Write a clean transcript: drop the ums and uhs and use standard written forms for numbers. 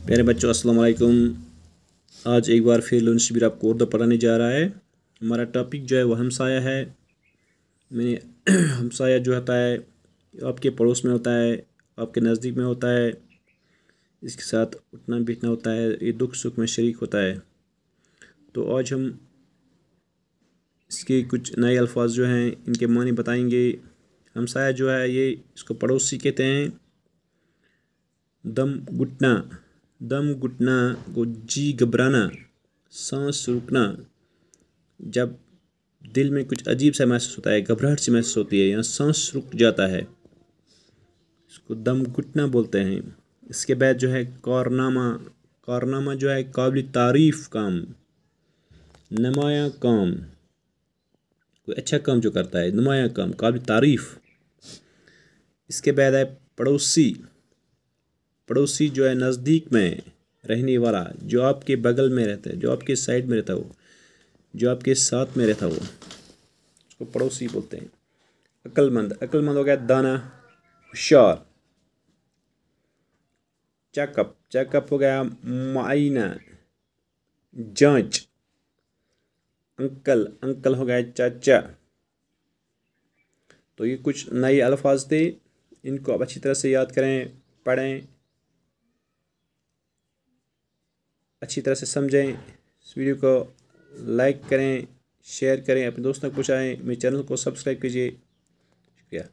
प्यारे बच्चों, अस्सलाम वालेकुम। आज एक बार फिर लर्न शिविर आपको उर्दू पढ़ाने जा रहा है। हमारा टॉपिक जो है वो हमसाया है। मैंने हमसाया जो होता है आपके पड़ोस में होता है, आपके नज़दीक में होता है, इसके साथ उठना बैठना होता है, ये दुख सुख में शरीक होता है। तो आज हम इसके कुछ नए अल्फाज जो हैं इनके मानी बताएंगे। हमसाया जो है ये इसको पड़ोसी कहते हैं। दम घुटना को जी घबराना, सांस रुकना, जब दिल में कुछ अजीब सा महसूस होता है, घबराहट सी महसूस होती है या सांस रुक जाता है, इसको दम घुटना बोलते हैं। इसके बाद जो है कारनामा जो है काबिल तारीफ़ काम, नुमाया काम, कोई अच्छा काम जो करता है, नुमाया काम, काबिल तारीफ़। इसके बाद है पड़ोसी जो है नज़दीक में रहने वाला, जो आपके बगल में रहता है, जो आपके साइड में रहता हो, जो आपके साथ में रहता हो, उसको पड़ोसी बोलते हैं। अक्लमंद हो गया दाना, होशियार। चेकअप हो गया मुआयना, जांच। अंकल हो गया चाचा। तो ये कुछ नए अल्फाज थे, इनको आप अच्छी तरह से याद करें, पढ़ें, अच्छी तरह से समझें। इस वीडियो को लाइक करें, शेयर करें, अपने दोस्तों को पहुँचाएँ। मेरे चैनल को सब्सक्राइब कीजिए। शुक्रिया।